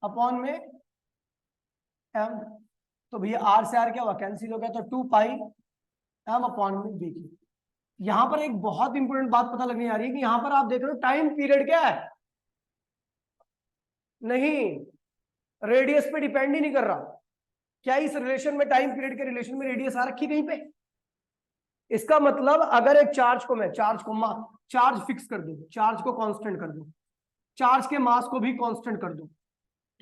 अपॉन में m। तो भैया r से r क्या हुआ, कैंसिल हो गया, तो 2πm अपॉन में v की। यहां पर एक बहुत इंपॉर्टेंट बात पता लगने आ रही है कि यहां पर आप देख रहे हो टाइम पीरियड क्या है, नहीं, रेडियस पे डिपेंड ही नहीं कर रहा। क्या इस रिलेशन में, टाइम पीरियड के रिलेशन में रेडियस आ रखी कहीं पे? इसका मतलब अगर एक चार्ज को मैं चार्ज फिक्स कर दूं, चार्ज को कांस्टेंट कर दूं, चार्ज के मास को भी कांस्टेंट कर दूं,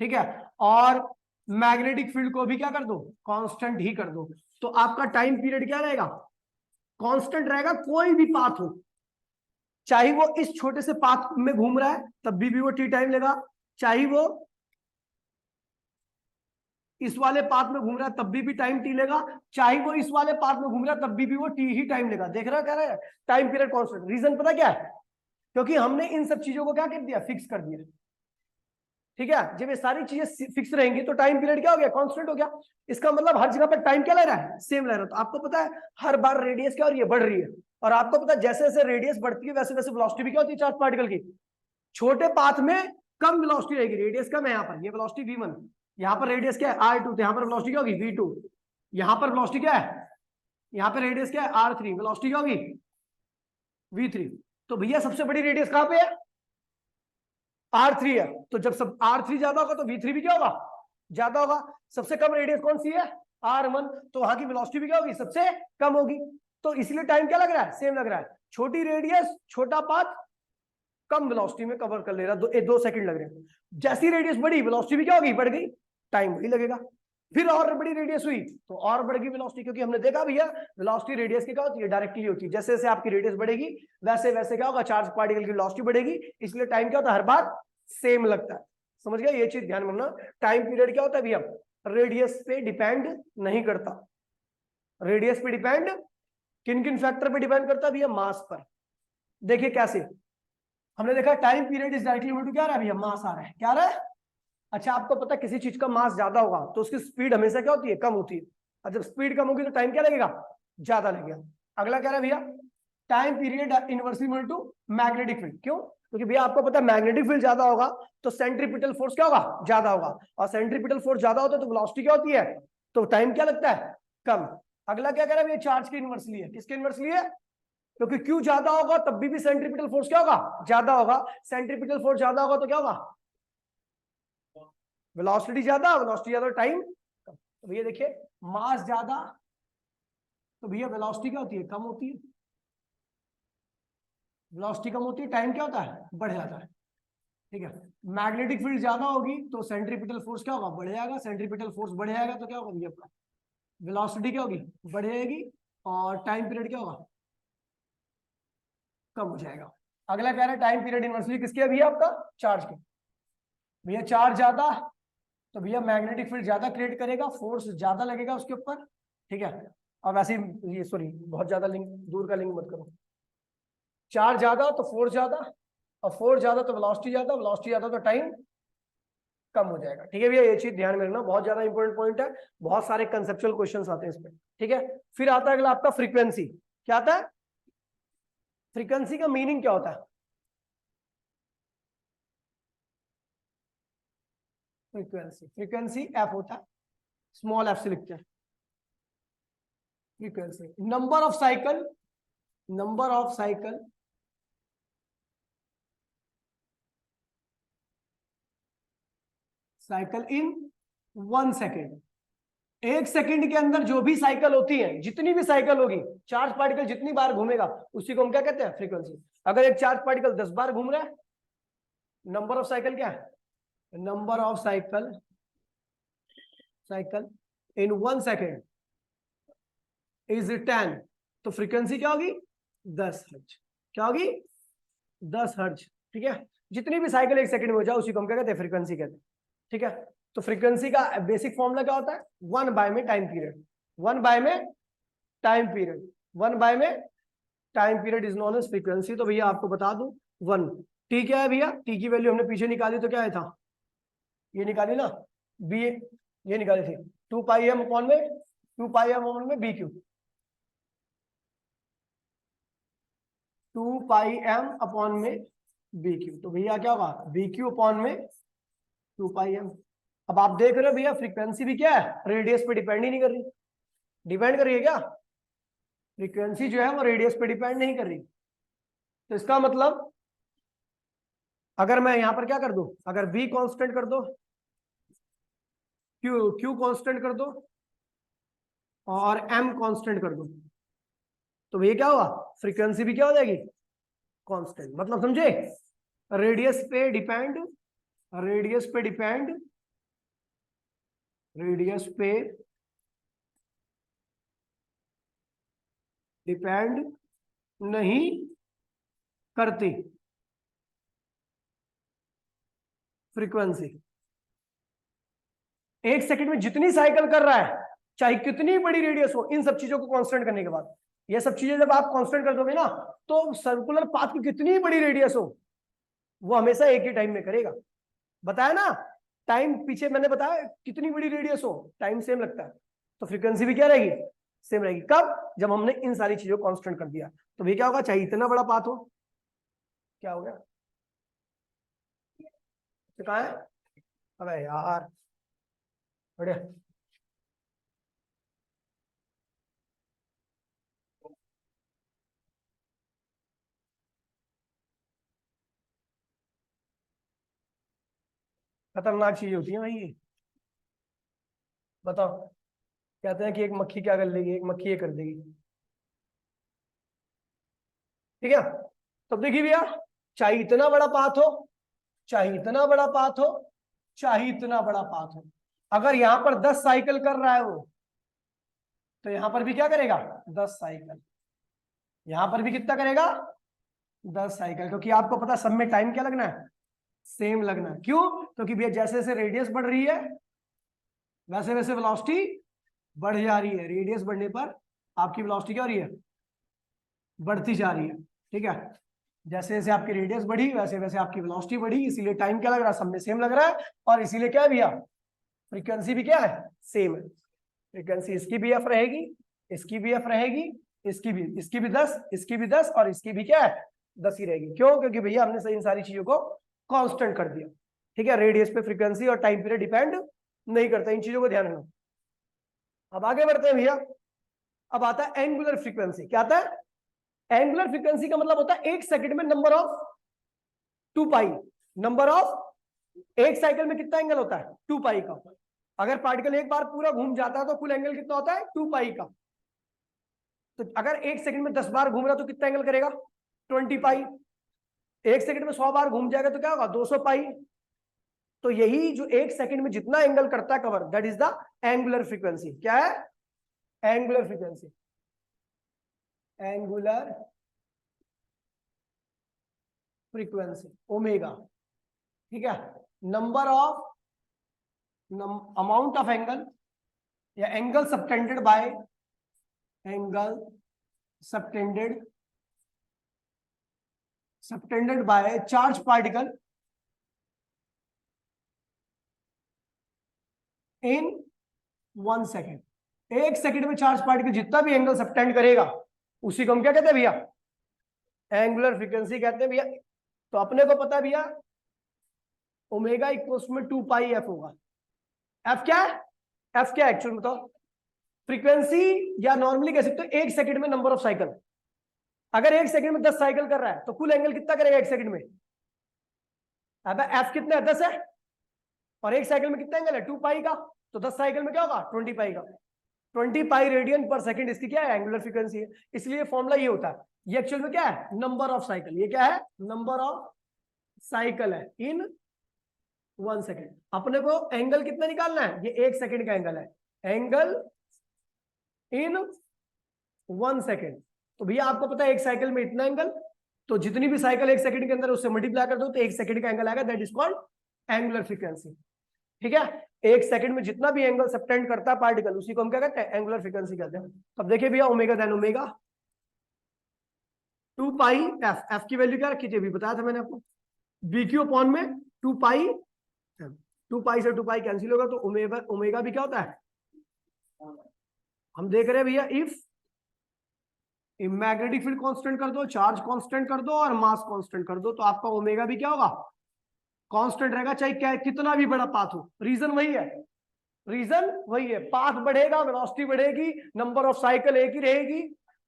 ठीक है, और मैग्नेटिक फील्ड को भी क्या कर दो, कांस्टेंट ही कर दो, तो आपका टाइम पीरियड क्या रहेगा, कांस्टेंट रहेगा। कोई भी पाथ हो, चाहे वो इस छोटे से पाथ में घूम रहा है तब भी वो टी टाइम लेगा, चाहे वो इस वाले पाथ में घूम रहा है तब भी टाइम टी लेगा, चाहे वो इस वाले पाथ में घूम रहा है तब भी वो टी ही टाइम लेगा। देख रहा है, कह रहा है टाइम पीरियड कांस्टेंट। रीजन पता क्या है, क्योंकि हमने इन सब चीजों को क्या कर दिया, फिक्स कर दिया, ठीक है। जब ये सारी चीजें फिक्स रहेंगी तो टाइम पीरियड क्या हो गया, कांस्टेंट हो गया। इसका मतलब हर जगह पर टाइम क्या ले रहा है, सेम ले रहा है। तो आपको पता है हर बार रेडियस क्या हो रही है, बढ़ रही है, और आपको पता है जैसे जैसे रेडियस बढ़ती है वैसे वैसे वेलोसिटी भी क्या होती है चार्ज पार्टिकल की। छोटे पाथ में कम वेलोसिटी रहेगी, रेडियस कम है, यहाँ पर ये वेलोसिटी v1, यहाँ पर रेडियस क्या है r2, तो यहाँ पर वेलोसिटी क्या होगी v2, यहाँ पर वेलोसिटी क्या है, यहाँ पर रेडियस क्या है r3, वेलोसिटी क्या होगी v3। तो भैया सबसे बड़ी रेडियस कहां पे है, r3 है, तो जब सब r3 ज्यादा होगा तो v3 भी क्या होगा, ज्यादा होगा। सबसे कम रेडियस कौन सी है, r1, तो वहां की वेलोसिटी भी क्या होगी, सबसे कम होगी। तो इसलिए टाइम क्या लग रहा है, सेम लग रहा है। छोटी रेडियस, छोटा पाथ, कम वेलोसिटी में कवर कर ले रहा है, 2 सेकंड लग रहे हैं। जैसी रेडियस बढ़ी वेलोसिटी भी क्या होगी, बढ़ गई, टाइम वही लगेगा। फिर और बड़ी रेडियस हुई तो और बढ़ गई वेलोसिटी, क्योंकि हमने देखा भैया वेलोसिटी रेडियस की क्या होती है, डायरेक्टली होती है। जैसे जैसे आपकी रेडियस बढ़ेगी वैसे वैसे क्या होगा, चार्ज पार्टिकल की वेलोसिटी बढ़ेगी, इसलिए टाइम क्या होता है, हर बार सेम लगता है। समझ गया, ये चीज ध्यान में रखना। टाइम पीरियड क्या होता है भैया, रेडियस पे डिपेंड नहीं करता। रेडियस पे डिपेंड किन किन फैक्टर पे डिपेंड करता है भैया, मास पर। देखिए कैसे, हमने देखा time period is directly equal to क्या आ रहा है भैया, मास आ रहा है, क्या आ रहा है। अच्छा, आपको पता है किसी चीज का मास ज्यादा होगा तो उसकी स्पीड हमेशा क्या होती है, कम होती है, और जब स्पीड कम होगी तो टाइम क्या लगेगा, ज्यादा लगेगा। अगला कह रहा है भैया time period inversely equal to magnetic field. क्यों, क्योंकि भैया आपको पता है मैग्नेटिक फील्ड ज्यादा होगा तो सेंट्रीपिटल फोर्स क्या होगा, ज्यादा होगा, और सेंट्रीपिटल फोर्स ज्यादा होता है तो वेलोसिटी क्या होती है, तो टाइम क्या लगता है, कम। अगला क्या कह रहा है भैया, चार्ज की इनवर्सली है। किसके इनवर्सली है, क्योंकि क्यू ज्यादा होगा तब भी सेंट्रीपिटल फोर्स क्या होगा, ज्यादा होगा। सेंट्रीपिटल फोर्स ज्यादा होगा तो क्या होगा, वेलोसिटी ज्यादा, वेलोसिटी ज्यादा, टाइम कम। तो भैया देखिए मास ज्यादा तो भैया वेलोसिटी क्या होती है, कम होती है। वेलोसिटी कम होती है, टाइम क्या होता है, बढ़ जाता है, ठीक है। मैग्नेटिक फील्ड ज्यादा होगी तो सेंट्रीपिटल फोर्स क्या होगा, बढ़ जाएगा। सेंट्रीपिटल फोर्स बढ़ जाएगा तो क्या होगा भैया, आपका वेलोसिटी क्या होगी, बढ़ जाएगी, और टाइम पीरियड क्या होगा, कम हो जाएगा। अगला कह रहा है टाइम पीरियड इनवर्सली किसके है भैया, आपका चार्ज के। भैया चार्ज ज्यादा तो भैया मैग्नेटिक फील्ड ज्यादा क्रिएट करेगा, फोर्स ज्यादा लगेगा उसके ऊपर, ठीक है। और वैसे ये सॉरी बहुत ज्यादा लिंक, दूर का लिंक मत करो। चार्ज ज्यादा तो फोर्स ज्यादा, और फोर्स ज्यादा तो वेलोसिटी ज्यादा, वेलोसिटी ज्यादा तो टाइम कम हो जाएगा, ठीक है भैया। ये चीज ध्यान में रखना, बहुत ज्यादा इंपॉर्टेंट पॉइंट है, बहुत सारे कंसेप्चुअल क्वेश्चंस आते हैं इसमें, ठीक है। फिर आता है अगला आपका फ्रीक्वेंसी। क्या आता है, फ्रीक्वेंसी का मीनिंग क्या होता है, फ्रीक्वेंसी एफ होता है, स्मॉल एफ से लिखते हैं frequency. Number of cycle, number of cycle cycle in 1 second. 1 second के अंदर जो भी साइकिल होती है, जितनी भी साइकिल होगी, चार्ज पार्टिकल जितनी बार घूमेगा उसी को हम क्या कहते हैं, फ्रीक्वेंसी। अगर एक चार्ज पार्टिकल 10 बार घूम रहा है, नंबर ऑफ साइकिल क्या है, number of cycle cycle in 1 second is 10, तो फ्रीक्वेंसी क्या होगी, 10 हर्ट्ज। क्या होगी, 10 हर्ट्ज, ठीक है। जितनी भी साइकिल 1 सेकंड में हो जाए उसी को हम क्या कहते हैं, फ्रीक्वेंसी कहते हैं, ठीक है। तो फ्रीक्वेंसी का बेसिक फॉर्मूला क्या होता है? 1 बाय में टाइम पीरियड, 1 बाय में टाइम पीरियड, 1 बाय में time period is known as frequency. तो भैया आपको बता दूं 1। टी क्या है भैया? टी की वैल्यू हमने पीछे निकाली तो क्या है था? ये निकाली ना, बी, ये निकाली थी 2 पाई एम अपॉन में, 2 पाई एम अपॉन में बी क्यू, 2 पाई एम अपॉन में बी क्यू। तो भैया क्या होगा? बी क्यू अपॉन में 2 पाई एम। अब आप देख रहे हो भैया फ्रीक्वेंसी भी क्या है? रेडियस पे डिपेंड ही नहीं कर रही। डिपेंड कर रही है क्या? फ्रीक्वेंसी जो है वो रेडियस पे डिपेंड नहीं कर रही। तो इसका मतलब अगर मैं यहां पर क्या कर दूं, अगर v कांस्टेंट कर दो, q कांस्टेंट कर दो और m कांस्टेंट कर दो, तो ये क्या हुआ? फ्रीक्वेंसी भी क्या हो जाएगी? कांस्टेंट। मतलब समझे? रेडियस पे डिपेंड, रेडियस पे डिपेंड, रेडियस पे डिपेंड नहीं करती फ्रीक्वेंसी। 1 सेकंड में जितनी साइकिल कर रहा है, चाहे कितनी बड़ी रेडियस हो, इन सब चीजों को कांस्टेंट करने के बाद, ये सब चीजें जब आप कांस्टेंट कर दोगे ना, तो सर्कुलर पाथ की कितनी बड़ी रेडियस हो, वो हमेशा एक ही टाइम में करेगा। बताया ना, टाइम पीछे मैंने बताया, कितनी बड़ी रेडियस हो टाइम सेम लगता है। तो फ्रीक्वेंसी भी क्या रहेगी? सेम रहेगी। कब? जब हमने इन सारी चीजों को कांस्टेंट कर दिया। तो भी क्या होगा? चाहे इतना बड़ा पाथ हो, क्या हो गया? तो कहा है? अबे यार, बढ़िया। खतरनाक चीज होती है भाई ये। बताओ, कहते हैं कि एक मक्खी क्या कर लेगी, एक मक्खी ये कर देगी, ठीक है? तब देखिए भैया, चाहे इतना बड़ा पाथ हो, चाहे इतना बड़ा पाथ हो, चाहे इतना बड़ा पाथ हो, अगर यहां पर 10 साइकिल कर रहा है वो, तो यहां पर भी क्या करेगा? 10 साइकिल। यहां पर भी कितना करेगा? 10 साइकिल। क्योंकि आपको पता सब में टाइम क्या लगना है? सेम लगना है। क्यों? क्योंकि भैया जैसे जैसे रेडियस बढ़ रही है, वैसे वैसे वेलोसिटी बढ़ जा रही है। रेडियस बढ़ने पर आपकी वेलोसिटी क्या हो रही है? बढ़ती जा रही है। ठीक है? जैसे जैसे आपकी रेडियस बढ़ी, वैसे वैसे आपकी वेलोसिटी बढ़ी, इसीलिए टाइम क्या लग रहा है? सब में सेम लग रहा है। और इसीलिए क्या है भैया? फ्रीक्वेंसी भी क्या है? सेम है। फ्रीक्वेंसी इसकी भी एफ रहेगी, इसकी भी एफ रहेगी, इसकी भी 10, इसकी भी 10, और इसकी भी क्या है? 10 ही रहेगी। क्यों? क्योंकि भैया हमने इन सारी चीजों को कांस्टेंट कर दिया। ठीक है? रेडियस पे फ्रीक्वेंसी और टाइम पीरियड डिपेंड नहीं करता। इन चीजों को ध्यान रखना। अब आगे बढ़ते हैं भैया। अब आता है एंगुलर फ्रीक्वेंसी। क्या आता है? एंगुलर फ्रीक्वेंसी का मतलब होता है 1 सेकंड में number of 2 pi, number of एक साइकिल में कितना एंगल होता है? 2 पाई का। अगर पार्टिकल एक बार पूरा घूम जाता है तो कुल एंगल कितना होता है? 2 पाई का। तो अगर 1 सेकंड में 10 बार घूम रहा तो कितना एंगल करेगा? 20 पाई। 1 सेकंड में 100 बार घूम जाएगा तो क्या होगा? 200 पाई। तो यही जो 1 सेकंड में जितना एंगल करता है cover, that is the angular frequency. क्या है? Angular frequency. Angular frequency omega. ठीक है? Number of, amount of angle, या angle subtended by, angle subtended, subtended by charge particle in 1 second. 1 second में चार्ज पार्टिकल जितना भी एंगल सबटेंड करेगा, उसी को हम क्या कहते हैं भैया? एंगुलर फ्रीक्वेंसी कहते हैं भैया। तो अपने को पता है भैया, ओमेगा इक्वल्स में 2 पाई एफ होगा। एफ क्या है? एफ क्या है एक्चुअल बताओ? फ्रीक्वेंसी, या नॉर्मली कह सकते हो 1 सेकंड में नंबर ऑफ साइकिल। अगर 1 सेकंड में 10 साइकिल कर रहा है तो कुल एंगल कितना करेगा 1 सेकंड में? अब एफ कितना है? 10 है। और 1 साइकिल में कितना एंगल है? 2 पाई का। तो 10 साइकिल में क्या होगा? 20 पाई का। 20 पाई रेडियन पर सेकंड इसकी क्या है? एंगुलर फ्रीक्वेंसी है। इसलिए फॉर्मूला ये होता है। ये एक्चुअल में क्या है? Number of cycle. ये क्या है? नंबर ऑफ साइकिल है इन 1 सेकेंड। अपने को एंगल कितना निकालना है? ये 1 सेकेंड का एंगल है। Angle in 1 second. तो भैया आपको पता है 1 साइकिल में इतना एंगल, तो जितनी भी साइकिल 1 सेकंड के अंदर उससे मल्टीप्लाई कर दो तो 1 सेकंड का एंगल आएगा। That is called angular frequency. ठीक है? एक सेकंड में जितना भी एंगल सबटेंड करता है पार्टिकल, उसी को हम क्या कहते हैं, एंगुलर फ्रीक्वेंसी कहते हैं। अब देखिए भैया, ओमेगा देन ओमेगा 2 पाई एफ, एफ की वैल्यू क्या रखी थी अभी बताया था मैंने आपको, बी क्यू अपॉन में 2 पाई, 2 पाई से 2 पाई कैंसिल होगा, तो ओमेगा, ओमेगा भी क्या होता है, हम देख रहे हैं भैया, इफ मैग्नेटिक फील्ड कांस्टेंट कर दो, चार्ज कांस्टेंट कर दो और मास कांस्टेंट कर दो, तो आपका ओमेगा भी क्या होगा, कांस्टेंट रहेगा, चाहे क्या कितना भी बड़ा पाथ हो। रीजन वही है, रीजन वही है, पाथ बढ़ेगा, वेलोसिटी बढ़ेगी, नंबर ऑफ साइकिल एक ही रहेगी,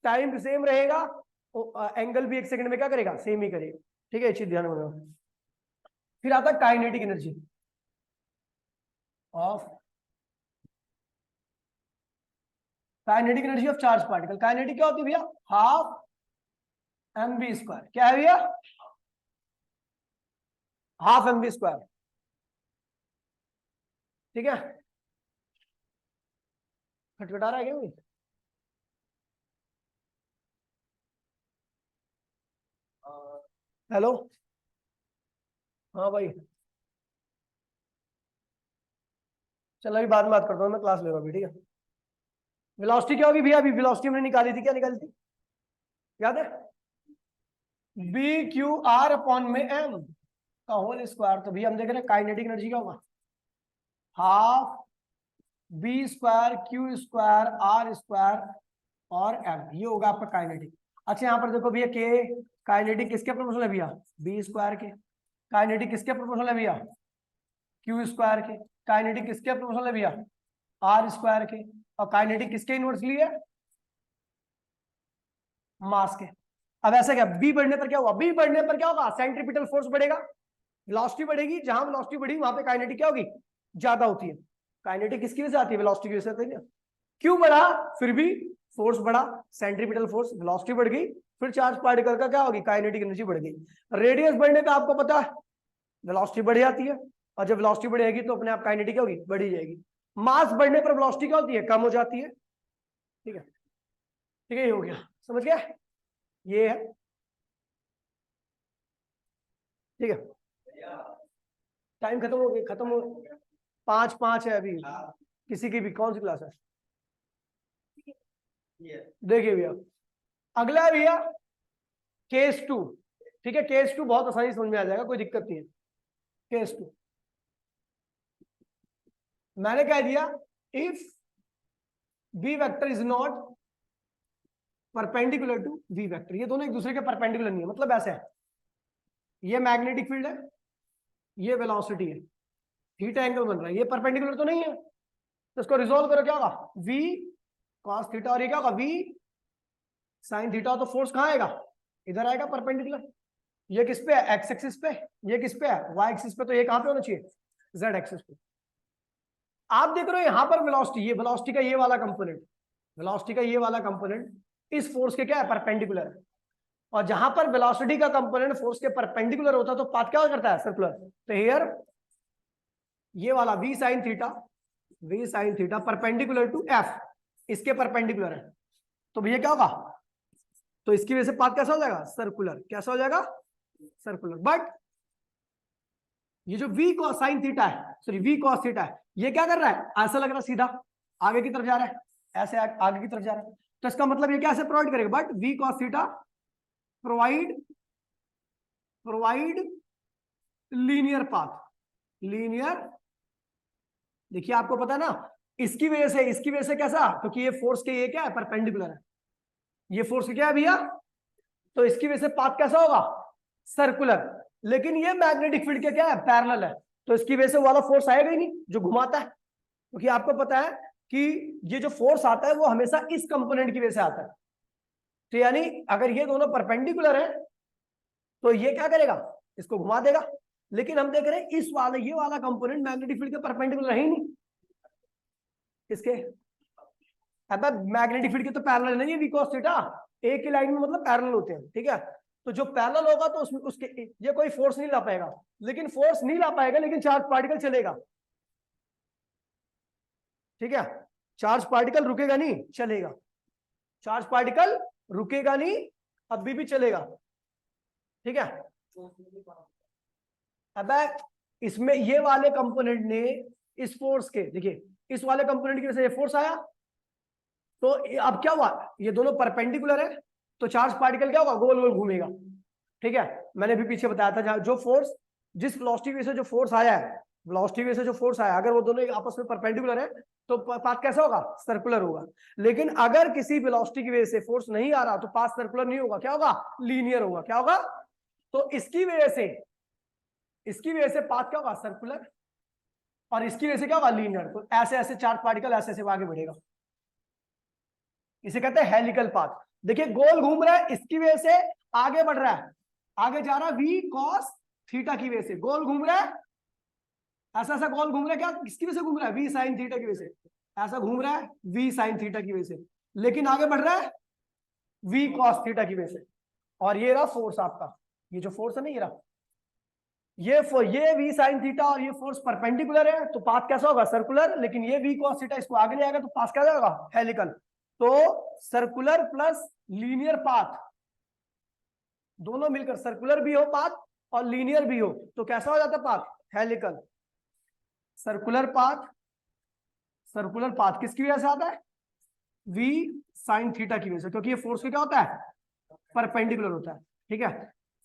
टाइम भी सेम रहेगा, एंगल भी एक सेकंड में क्या करेगा, सेम ही करेगा। ठीक है, ये चीज ध्यान में रखना। फिर आता है kinetic energy of, kinetic energy of charge particle. Kinetic क्या होती है भैया, हाफ mv स्क्वायर, क्या है भैया, हाफ mv स्क्वायर। ठीक है, खटखटा रहा है क्या भाई, हेलो, हाँ भाई, चलो अभी बाद में बात करता हूँ, मैं क्लास ले रहा हूँ अभी, ठीक है। वेलोसिटी क्या होगी भैया, अभी वेलोसिटी हमने निकाली थी, क्या निकाली थी, याद है, बी क्यू आर अपॉन में एम का होल स्क्वायर। तो भैया हम देख रहे हैं काइनेटिक एनर्जी क्या होगा, half B square Q square R square और एम, ये होगा आपका काइनेटिक। अच्छा यहाँ पर देखो भैया, के काइनेटिक किसके प्रोपोर्शनल है भैया, बी स्क्वायर के। काइनेटिक किसके प्रोपोर्शनल है भैया, क्यू स्क्वायर के। काइनेटिक किसके प्रोपोर्शनल है भैया, आर स्क्वायर के। और काइनेटिक किसके इनवर्सली है, मास के। अब ऐसा क्या, बी बढ़ने पर क्या हुआ, बी बढ़ने पर क्या होगा, सेंट्रीपिटल फोर्स बढ़ेगा, वेलोसिटी बढ़ेगी, जहां वेलोसिटी बढ़ी वहां पे काइनेटिक क्या होगी, ज्यादा होती है। काइनेटिक किसकी वजह से आती है, वेलोसिटी की वजह से आती है। क्यों बढ़ा, फिर भी फोर्स बढ़ा, सेंट्रीपिटल फोर्स, वेलोसिटी बढ़ गई, फिर चार्ज पार्टिकल का क्या होगी, काइनेटिक एनर्जी बढ़ गई। रेडियस बढ़ने का आपको पता है, वेलोसिटी बढ़ जाती है, और जब वेलोसिटी बढ़ेगी तो अपने आप काइनेटिक क्या होगी, बढ़ी जाएगी। मास बढ़ने पर वेलोसिटी क्या होती है, कम हो जाती है। ठीक है, ठीक है, ये हो गया, समझ गया, ये है। ठीक है, टाइम खत्म हो गया, खत्म हो, 5-5 है अभी, किसी की भी, कौन सी क्लास है, देखिए भैया, अगला है भैया केस 2। ठीक है, केस 2 बहुत आसानी से समझ में आ जाएगा, कोई दिक्कत नहीं है। केस 2 मैंने कह दिया, if B vector is not perpendicular to V vector, ये दोनों एक दूसरे के परपेंडिकुलर नहीं है, मतलब ऐसा है, ये मैग्नेटिक फील्ड है, ये वेलोसिटी है, थीटा एंगल बन रहा है, ये परपेंडिकुलर तो नहीं है, तो इसको रिजोल्व करो, क्या होगा, v cos थीटा, और ये क्या होगा, v sin थीटा। तो फोर्स कहां आएगा, इधर आएगा परपेंडिकुलर। ये किस पे है, एक्स एक्सिस पे, ये किस पे है, वाई एक्सिस पे, तो ये कहां पे होना चाहिए, जेड एक्सिस पे। आप देख रहे हो यहां पर वेलोसिटी, ये वेलोसिटी का ये वाला कंपोनेंट, वेलोसिटी का ये वाला कंपोनेंट इस फोर्स के क्या है, परपेंडिकुलर है। और जहां पर वेलोसिटी का कंपोनेंट फोर्स के परपेंडिकुलर होता है तो पाथ क्या करता है, सर्कुलर। तो हियर ये वाला v sin theta perpendicular to f, इसके परपेंडिकुलर है, तो भैया क्या होगा, तो इसकी वजह से पाथ कैसा हो जाएगा, सर्कुलर। कैसा हो जाएगा, सर्कुलर। बट ये जो v cos sin थीटा है, सॉरी v cos थीटा है, ये क्या कर रहा है, ऐसा लग रहा है सीधा आगे की तरफ जा रहा है, ऐसे आगे की तरफ जा रहा है, तो इसका मतलब ये कैसे प्रोवाइड करेगा, but v cos theta provide linear path, linear. देखिए आपको पता है ना, इसकी वजह से कैसा, क्योंकि ये फोर्स के ये क्या है, परपेंडिकुलर है, ये फोर्स क्या है भैया, तो इसकी वजह से पाथ कैसा होगा, सर्कुलर। लेकिन ये मैग्नेटिक फील्ड के क्या है, पैरेलल है, तो इसकी वजह से वाला फोर्स आएगा ही नहीं जो घुमाता है, क्योंकि आपको पता है कि ये जो फोर्स आता है वो हमेशा इस कंपोनेंट की वजह से आता है। तो यानी अगर ये दोनों परपेंडिकुलर है तो ये क्या करेगा, इसको घुमा देगा। लेकिन हम देख रहे हैं इस वाले ये वाला कंपोनेंट मैग्नेटिक फील्ड के परपेंडिकुलर है ही नहीं, इसके, अब मैग्नेटिक फील्ड के तो पैरेलल नहीं है, v cos थीटा एक ही लाइन में मतलब पैरेलल होते हैं। ठीक है, तो जो पैरेलल होगा तो उसके ये कोई फोर्स नहीं ला पाएगा, लेकिन चार्ज पार्टिकल चलेगा। ठीक है, चार्ज पार्टिकल रुकेगा नहीं, चलेगा, चार्ज पार्टिकल रुकेगा नहीं, अभी भी चलेगा। ठीक है, अब इसमें ये वाले कंपोनेंट ने इस फोर्स के, देखिए इस वाले कंपोनेंट की वजह से ये फोर्स आया, तो अब क्या हुआ, ये दोनों परपेंडिकुलर है, तो चार्ज पार्टिकल क्या होगा, गोल गोल घूमेगा। ठीक है, मैंने भी पीछे बताया था, जहां जो फोर्स, जिस वेलोसिटी की वजह से जो फोर्स आया है, वेलोसिटी की वजह से जो फोर्स आया, अगर वो दोनों आपस में परपेंडिकुलर है तो पाथ कैसा होगा, सर्कुलर होगा। लेकिन अगर किसी वेलोसिटी की वजह से फोर्स नहीं आ रहा तो पाथ सर्कुलर नहीं होगा, क्या होगा, लीनियर होगा। क्या होगा, तो इसकी वजह से पाथ क्या होगा, सर्कुलर, और इसकी वजह से क्या होगा, लीनियर। तो ऐसे ऐसे चार्ज पार्टिकल ऐसे ऐसे आगे बढ़ेगा, इसे कहते हैं हेलिकल पाथ। देखिए गोल घूम रहा है, इसकी वजह से आगे बढ़ रहा है, आगे जा रहा है वी कॉस थीटा की वजह से, गोल घूम रहा है, ऐसा ऐसा गोल घूम रहा है, क्या किसकी वजह से घूम रहा है, वी साइन थीटा की वजह से, ऐसा घूम रहा है वी साइन थीटा की वजह से, लेकिन आगे बढ़ रहा है वी कॉस थीटा की वजह से। और ये रहा फोर्स आपका, ये जो फोर्स है ना, ये रहा, ये वी साइन थीटा और ये फोर्स परपेंडिकुलर है, तो पाथ कैसा होगा, सर्कुलर। लेकिन ये वी कॉस थीटा इसको आगे ले आएगा तो पाथ क्या होगा, हेलिकल। तो सर्कुलर प्लस लीनियर पाथ दोनों मिलकर, सर्कुलर भी हो पाथ और लीनियर भी हो तो कैसा हो जाता है पाथ, हेलिकल। सर्कुलर पाथ किसकी वजह से आता है, वी साइन थीटा की वजह से, क्योंकि ये फोर्स क्या होता है, परपेंडिकुलर होता है। ठीक है,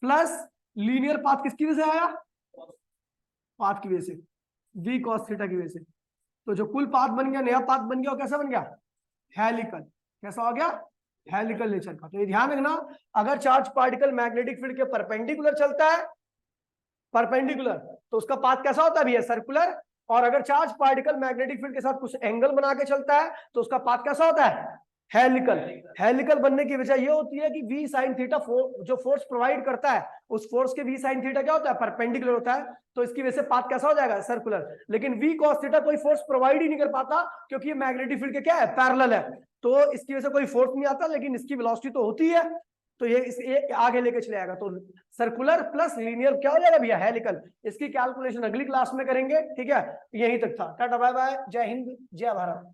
प्लस लीनियर पाथ किसकी वजह से आया, पाथ की वजह से, वी कॉस थीटा की वजह से। तो जो कुल पाथ बन गया, नया पाथ बन गया, और कैसा बन गया, हेलिकल। कैसा हो गया, हेलिकल नेचर का। तो ये ध्यान रखना, अगर चार्ज पार्टिकल मैग्नेटिक फील्ड के परपेंडिकुलर चलता है, परपेंडिकुलर, तो उसका पाथ कैसा होता है भैया, सर्कुलर। और अगर चार्ज पार्टिकल मैग्नेटिक फील्ड के साथ कुछ एंगल बना के चलता है तो उसका पाथ कैसा होता है, हेलिकल। हेलिकल बनने की वजह ये होती है कि वी साइन थीटा जो फोर्स प्रोवाइड करता है, उस फोर्स के वी साइन थीटा क्या होता है, परपेंडिकुलर होता है, तो इसकी वजह से पाथ कैसा हो जाएगा, सर्कुलर। लेकिन वी कॉस थीटा कोई फोर्स प्रोवाइड ही नहीं कर पाता, क्योंकि ये मैग्नेटिक फील्ड के क्या है, पैरेलल है, तो इसकी वजह से कोई फोर्स नहीं आता, लेकिन इसकी वेलोसिटी तो होती है, तो ये आगे लेके चले जाएगा। तो सर्कुलर प्लस लीनियर क्या हो जाएगा भैया, हेलिकल। इसकी कैलकुलेशन अगली क्लास में करेंगे। ठीक है, यहीं तक था, टाटा बाय बाय, जय हिंद जय भारत।